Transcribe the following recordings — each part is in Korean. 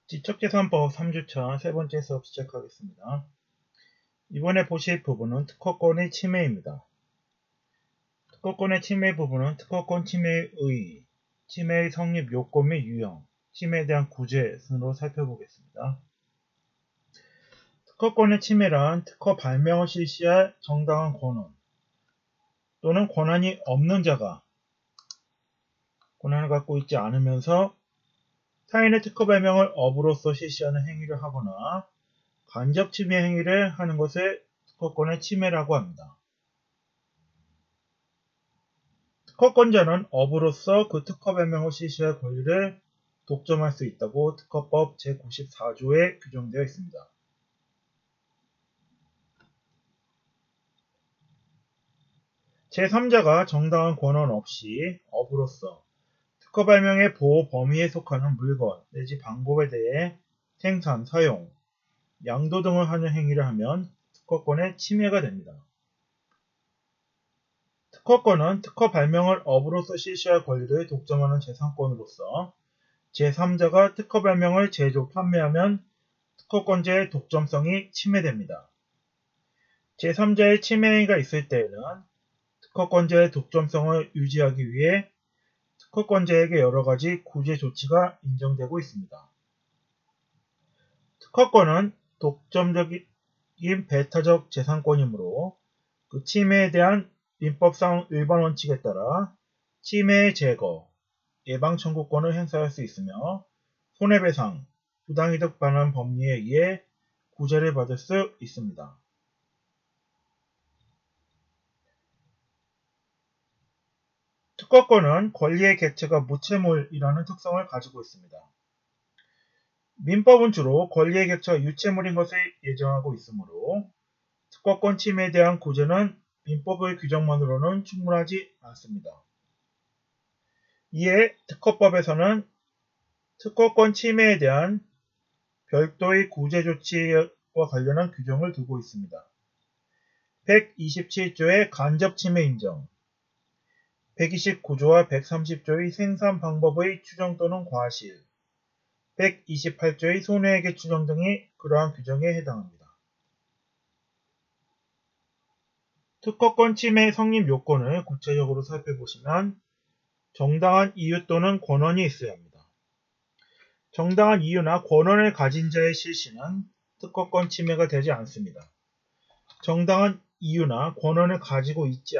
지적재산법 3주차 세 번째 수업 시작하겠습니다. 이번에 보실 부분은 특허권의 침해입니다. 특허권의 침해 부분은 특허권 침해의 의의, 침해의 성립 요건 및 유형, 침해에 대한 구제 순으로 살펴보겠습니다. 특허권의 침해란 특허 발명을 실시할 정당한 권한 또는 권한이 없는 자가 권한을 갖고 있지 않으면서 타인의 특허 발명을 업으로써 실시하는 행위를 하거나 간접 침해 행위를 하는 것을 특허권의 침해라고 합니다. 특허권자는 업으로서 그 특허 발명을 실시할 권리를 독점할 수 있다고 특허법 제94조에 규정되어 있습니다. 제3자가 정당한 권한 없이 업으로서 특허 발명의 보호 범위에 속하는 물건 내지 방법에 대해 생산, 사용, 양도 등을 하는 행위를 하면 특허권의 침해가 됩니다. 특허권은 특허 발명을 업으로서 실시할 권리를 독점하는 재산권으로서 제3자가 특허 발명을 제조, 판매하면 특허권자의 독점성이 침해됩니다. 제3자의 침해 행위가 있을 때에는 특허권자의 독점성을 유지하기 위해 특허권자에게 여러가지 구제 조치가 인정되고 있습니다. 특허권은 독점적인 배타적 재산권이므로 그 침해에 대한 민법상 일반 원칙에 따라 침해의 제거, 예방 청구권을 행사할 수 있으며 손해배상, 부당이득 반환 법리에 의해 구제를 받을 수 있습니다. 특허권은 권리의 객체가 무체물이라는 특성을 가지고 있습니다. 민법은 주로 권리의 객체가 유체물인 것을 예정하고 있으므로 특허권 침해에 대한 구제는 민법의 규정만으로는 충분하지 않습니다. 이에 특허법에서는 특허권 침해에 대한 별도의 구제 조치와 관련한 규정을 두고 있습니다. 127조의 간접 침해 인정, 129조와 130조의 생산 방법의 추정 또는 과실, 128조의 손해액의 추정 등이 그러한 규정에 해당합니다. 특허권 침해 성립 요건을 구체적으로 살펴보시면 정당한 이유 또는 권한이 있어야 합니다. 정당한 이유나 권한을 가진 자의 실시는 특허권 침해가 되지 않습니다. 정당한 이유나 권한을 가지고 있지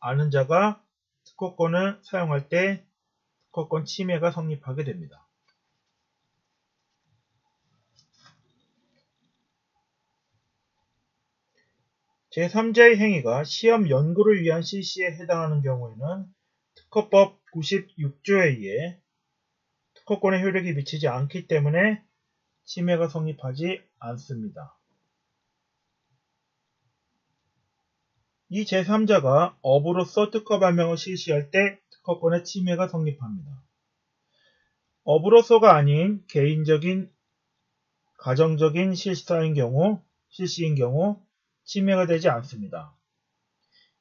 않은 자가 특허권을 사용할 때 특허권 침해가 성립하게 됩니다. 제3자의 행위가 시험 연구를 위한 실시에 해당하는 경우에는 특허법 96조에 의해 특허권의 효력이 미치지 않기 때문에 침해가 성립하지 않습니다. 이 제3자가 업으로서 특허 발명을 실시할 때 특허권의 침해가 성립합니다. 업으로서가 아닌 개인적인, 가정적인 실시인 경우 침해가 되지 않습니다.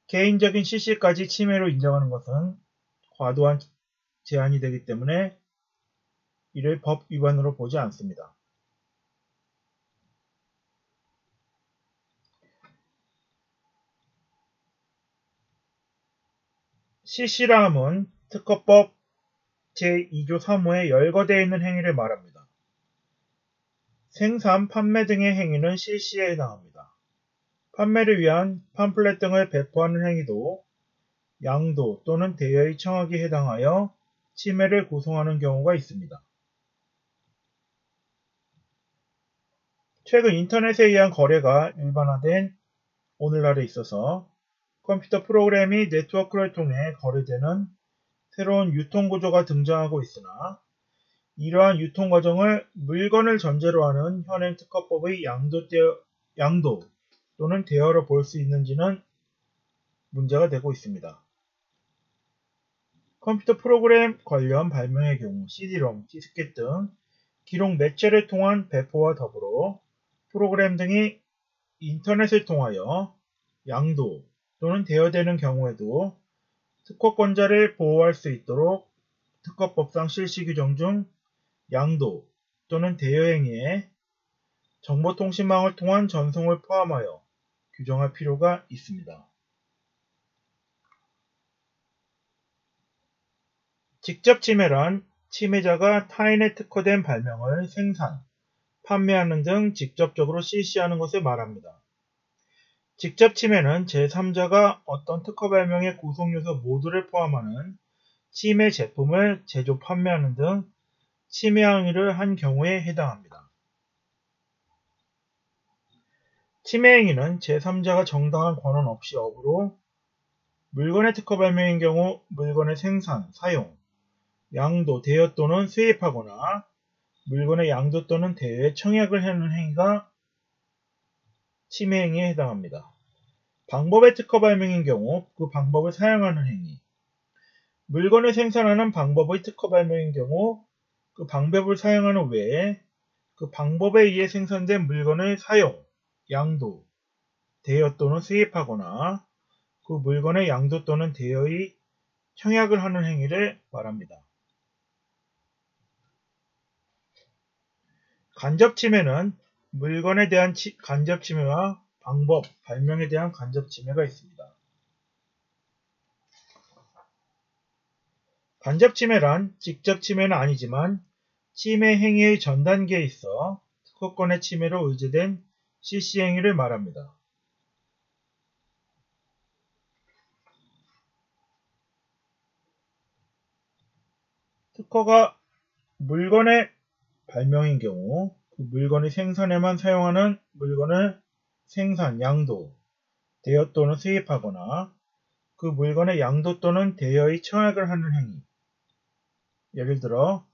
개인적인 실시까지 침해로 인정하는 것은 과도한 제한이 되기 때문에 이를 법 위반으로 보지 않습니다. 실시라 함은 특허법 제2조 3호에 열거되어 있는 행위를 말합니다. 생산, 판매 등의 행위는 실시에 해당합니다. 판매를 위한 팜플렛 등을 배포하는 행위도 양도 또는 대여의 청약에 해당하여 침해를 구성하는 경우가 있습니다. 최근 인터넷에 의한 거래가 일반화된 오늘날에 있어서 컴퓨터 프로그램이 네트워크를 통해 거래되는 새로운 유통구조가 등장하고 있으나 이러한 유통과정을 물건을 전제로 하는 현행 특허법의 양도 또는 대여로 볼 수 있는지는 문제가 되고 있습니다. 컴퓨터 프로그램 관련 발명의 경우 CD-ROM, 디스켓 등 기록 매체를 통한 배포와 더불어 프로그램 등이 인터넷을 통하여 양도 또는 대여되는 경우에도 특허권자를 보호할 수 있도록 특허법상 실시 규정 중 양도 또는 대여 행위에 정보통신망을 통한 전송을 포함하여 규정할 필요가 있습니다. 직접 침해란 침해자가 타인의 특허된 발명을 생산, 판매하는 등 직접적으로 실시하는 것을 말합니다. 직접 침해는 제3자가 어떤 특허 발명의 구성요소 모두를 포함하는 침해 제품을 제조, 판매하는 등 침해 행위를 한 경우에 해당합니다. 침해 행위는 제3자가 정당한 권한 없이 업으로 물건의 특허 발명인 경우 물건의 생산, 사용, 양도, 대여 또는 수입하거나 물건의 양도 또는 대여에 청약을 하는 행위가 침해 행위에 해당합니다. 방법의 특허 발명인 경우 그 방법을 사용하는 행위, 물건을 생산하는 방법의 특허 발명인 경우 그 방법을 사용하는 외에 그 방법에 의해 생산된 물건의 사용, 양도, 대여 또는 수입하거나 그 물건의 양도 또는 대여의 청약을 하는 행위를 말합니다. 간접 침해는 물건에 대한 간접 침해와 방법, 발명에 대한 간접 침해가 있습니다. 간접 침해란 직접 침해는 아니지만 침해 행위의 전 단계에 있어 특허권의 침해로 의제된 실시 행위를 말합니다. 특허가 물건의 발명인 경우 그 물건의 생산에만 사용하는 물건을 생산, 양도, 대여 또는 수입하거나 그 물건의 양도 또는 대여의 청약을 하는 행위. 예를 들어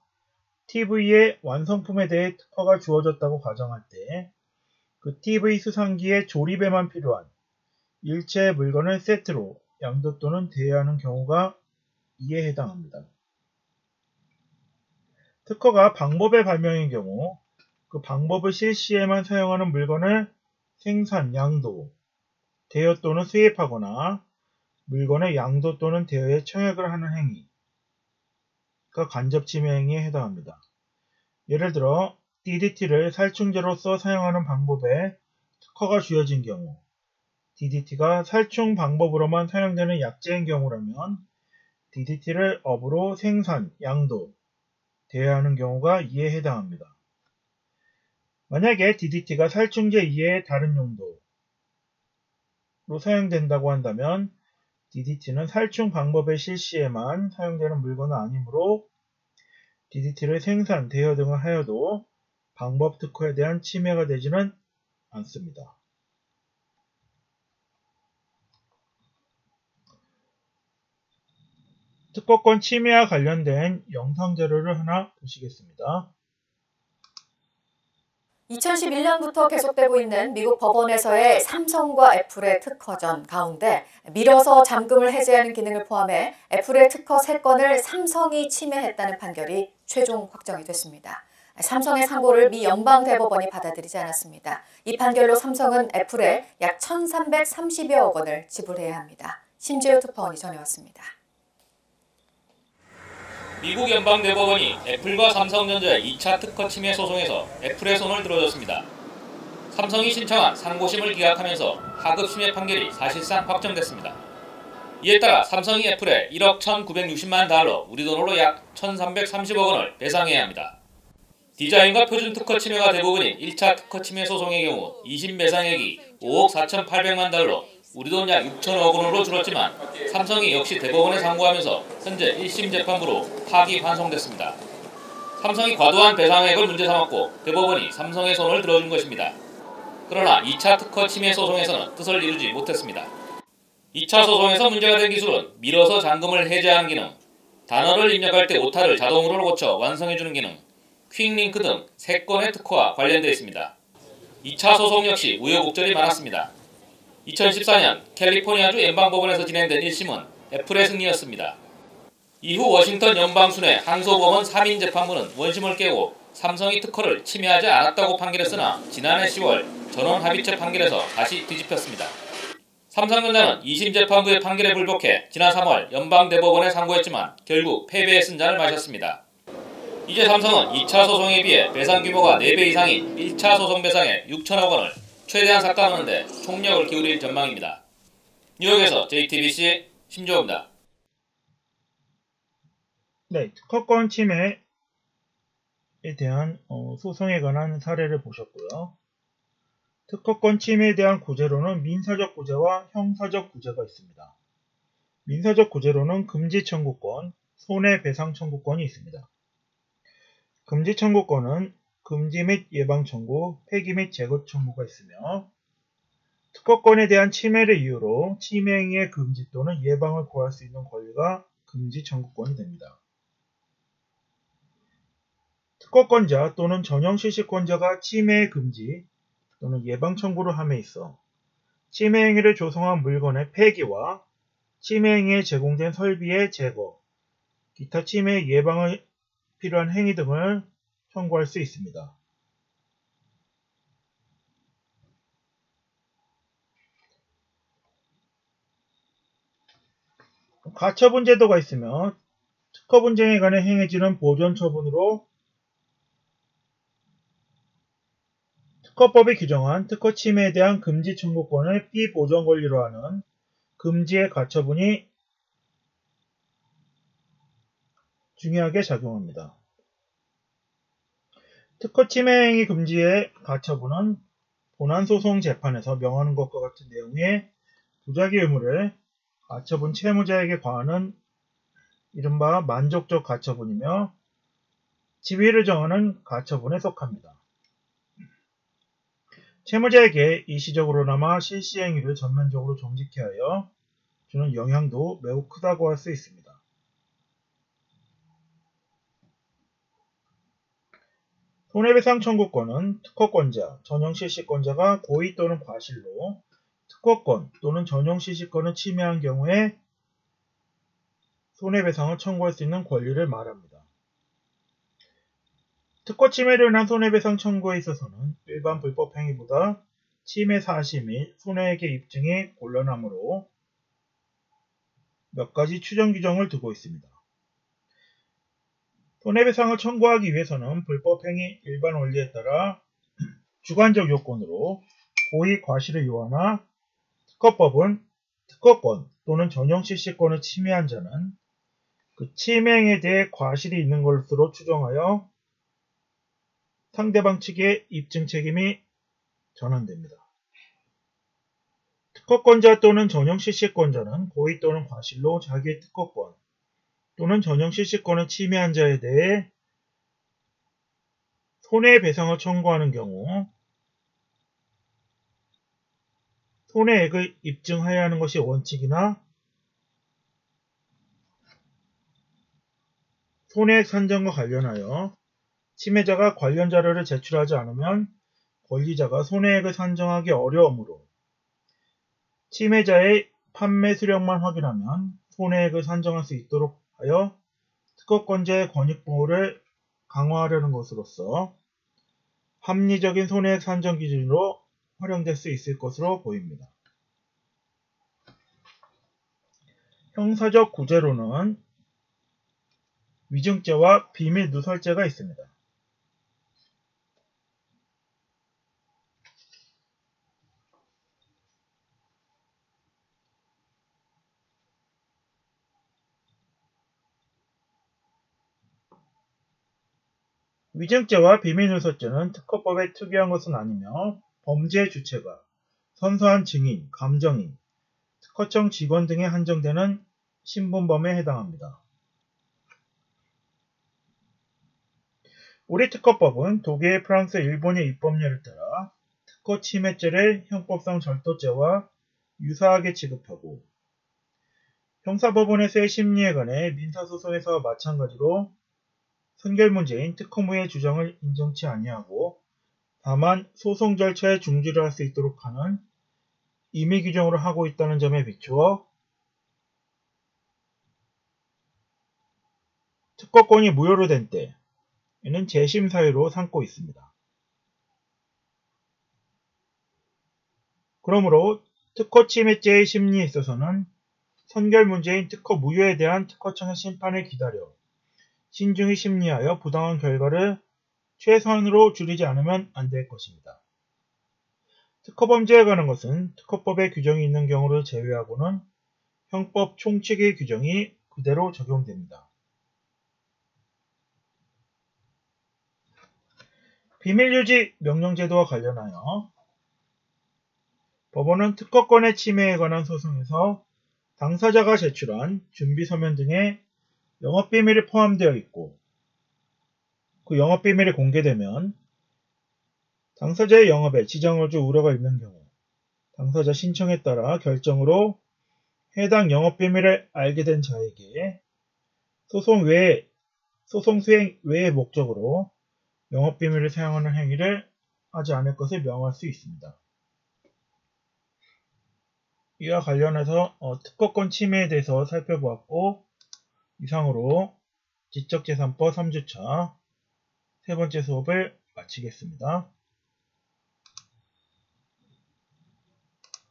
TV의 완성품에 대해 특허가 주어졌다고 가정할 때 그 TV 수상기의 조립에만 필요한 일체의 물건을 세트로 양도 또는 대여하는 경우가 이에 해당합니다. 특허가 방법의 발명인 경우 그 방법을 실시에만 사용하는 물건을 생산, 양도, 대여 또는 수입하거나 물건의 양도 또는 대여에 청약을 하는 행위가 간접 침해 행위에 해당합니다. 예를 들어 DDT를 살충제로서 사용하는 방법에 특허가 주어진 경우 DDT가 살충 방법으로만 사용되는 약제인 경우라면 DDT를 업으로 생산, 양도, 대여하는 경우가 이에 해당합니다. 만약에 DDT가 살충제 이외의 다른 용도로 사용된다고 한다면 DDT는 살충 방법의 실시에만 사용되는 물건은 아니므로 DDT를 생산, 대여 등을 하여도 방법 특허에 대한 침해가 되지는 않습니다. 특허권 침해와 관련된 영상 자료를 하나 보시겠습니다. 2011년부터 계속되고 있는 미국 법원에서의 삼성과 애플의 특허전 가운데 밀어서 잠금을 해제하는 기능을 포함해 애플의 특허 3건을 삼성이 침해했다는 판결이 최종 확정이 됐습니다. 삼성의 상고를 미 연방대법원이 받아들이지 않았습니다. 이 판결로 삼성은 애플에 약 1,330여억 원을 지불해야 합니다. 심재우 특파원이 전해왔습니다. 미국 연방대법원이 애플과 삼성전자의 2차 특허 침해 소송에서 애플의 손을 들어줬습니다. 삼성이 신청한 상고심을 기각하면서 하급 침해 판결이 사실상 확정됐습니다. 이에 따라 삼성이 애플에 1억 1,960만 달러, 우리 돈으로 약 1,330억 원을 배상해야 합니다. 디자인과 표준 특허 침해가 대부분인 1차 특허 침해 소송의 경우 2심 배상액이 5억 4,800만 달러, 우리 돈 약 6천억 원으로 줄었지만 삼성이 역시 대법원에 상고하면서 현재 1심 재판부로 파기환송됐습니다. 삼성이 과도한 배상액을 문제 삼았고 대법원이 삼성의 손을 들어준 것입니다. 그러나 2차 특허 침해 소송에서는 뜻을 이루지 못했습니다. 2차 소송에서 문제가 된 기술은 밀어서 잠금을 해제하는 기능, 단어를 입력할 때 오타를 자동으로 고쳐 완성해주는 기능, 퀵링크 등 3건의 특허와 관련되어 있습니다. 2차 소송 역시 우여곡절이 많았습니다. 2014년 캘리포니아주 연방법원에서 진행된 1심은 애플의 승리였습니다. 이후 워싱턴 연방순회 항소법원 3인 재판부는 원심을 깨고 삼성이 특허를 침해하지 않았다고 판결했으나 지난해 10월 전원합의체 판결에서 다시 뒤집혔습니다. 삼성전자는 2심 재판부의 판결에 불복해 지난 3월 연방대법원에 상고했지만 결국 패배의 쓴잔을 마셨습니다. 이제 삼성은 2차 소송에 비해 배상 규모가 4배 이상인 1차 소송 배상액 6천억 원을 최대한 삭감하는 데 총력을 기울일 전망입니다. 뉴욕에서 JTBC 심조호입니다. 네, 특허권 침해에 대한 소송에 관한 사례를 보셨고요. 특허권 침해에 대한 구제로는 민사적 구제와 형사적 구제가 있습니다. 민사적 구제로는 금지 청구권, 손해배상 청구권이 있습니다. 금지 청구권은 금지 및 예방 청구, 폐기 및 제거 청구가 있으며 특허권에 대한 침해를 이유로 침해 행위의 금지 또는 예방을 구할 수 있는 권리가 금지 청구권이 됩니다. 특허권자 또는 전용 실시권자가 침해의 금지 또는 예방 청구를 함에 있어 침해 행위를 조성한 물건의 폐기와 침해 행위에 제공된 설비의 제거, 기타 침해 예방에 필요한 행위 등을 청구할 수 있습니다. 가처분 제도가 있으며 특허 분쟁에 관해 행해지는 보존 처분으로 특허법이 규정한 특허 침해에 대한 금지 청구권을 피보존 권리로 하는 금지의 가처분이 중요하게 작용합니다. 특허 침해 행위 금지의 가처분은 본안소송 재판에서 명하는 것과 같은 내용의 부작위 의무를 가처분 채무자에게 과하는 이른바 만족적 가처분이며 지위를 정하는 가처분에 속합니다. 채무자에게 일시적으로나마 실시행위를 전면적으로 정직케 하여 주는 영향도 매우 크다고 할 수 있습니다. 손해배상 청구권은 특허권자, 전용실시권자가 고의 또는 과실로 특허권 또는 전용실시권을 침해한 경우에 손해배상을 청구할 수 있는 권리를 말합니다. 특허 침해로 인한 손해배상 청구에 있어서는 일반 불법 행위보다 침해 사실 및 손해액의 입증이 곤란하므로 몇 가지 추정 규정을 두고 있습니다. 손해배상을 청구하기 위해서는 불법 행위 일반 원리에 따라 주관적 요건으로 고의 과실을 요하나 특허법은 특허권 또는 전용실시권을 침해한 자는 그 침해 행위에 대해 과실이 있는 것으로 추정하여 상대방 측의 입증 책임이 전환됩니다. 특허권자 또는 전용실시권자는 고의 또는 과실로 자기의 특허권 또는 전용실시권을 침해한 자에 대해 손해배상을 청구하는 경우 손해액을 입증해야 하는 것이 원칙이나 손해액 산정과 관련하여 침해자가 관련 자료를 제출하지 않으면 권리자가 손해액을 산정하기 어려우므로 침해자의 판매 수령만 확인하면 손해액을 산정할 수 있도록 하여 특허권자의 권익보호를 강화하려는 것으로서 합리적인 손해액 산정 기준으로 활용될 수 있을 것으로 보입니다. 형사적 구제로는 위증죄와 비밀 누설죄가 있습니다. 위증죄와 비밀누설죄는 특허법에 특이한 것은 아니며 범죄의 주체가 선서한 증인, 감정인, 특허청 직원 등에 한정되는 신분범에 해당합니다. 우리 특허법은 독일, 프랑스, 일본의 입법례를 따라 특허 침해죄를 형법상 절도죄와 유사하게 취급하고 형사법원에서의 심리에 관해 민사소송에서와 마찬가지로 선결 문제인 특허무효의 주장을 인정치 아니하고 다만 소송 절차에 중지를 할 수 있도록 하는 임의 규정으로 하고 있다는 점에 비추어 특허권이 무효로 된 때에는 재심 사유로 삼고 있습니다. 그러므로 특허 침해죄의 심리에 있어서는 선결 문제인 특허 무효에 대한 특허청의 심판을 기다려 신중히 심리하여 부당한 결과를 최소한으로 줄이지 않으면 안 될 것입니다. 특허범죄에 관한 것은 특허법에 규정이 있는 경우를 제외하고는 형법 총칙의 규정이 그대로 적용됩니다. 비밀유지 명령제도와 관련하여 법원은 특허권의 침해에 관한 소송에서 당사자가 제출한 준비서면 등에 영업비밀이 포함되어 있고 그 영업비밀이 공개되면 당사자의 영업에 지장을 줄 우려가 있는 경우 당사자 신청에 따라 결정으로 해당 영업비밀을 알게 된 자에게 소송 수행 외의 목적으로 영업비밀을 사용하는 행위를 하지 않을 것을 명할 수 있습니다. 이와 관련해서 특허권 침해에 대해서 살펴보았고 이상으로 지적재산법 3주차 세 번째 수업을 마치겠습니다.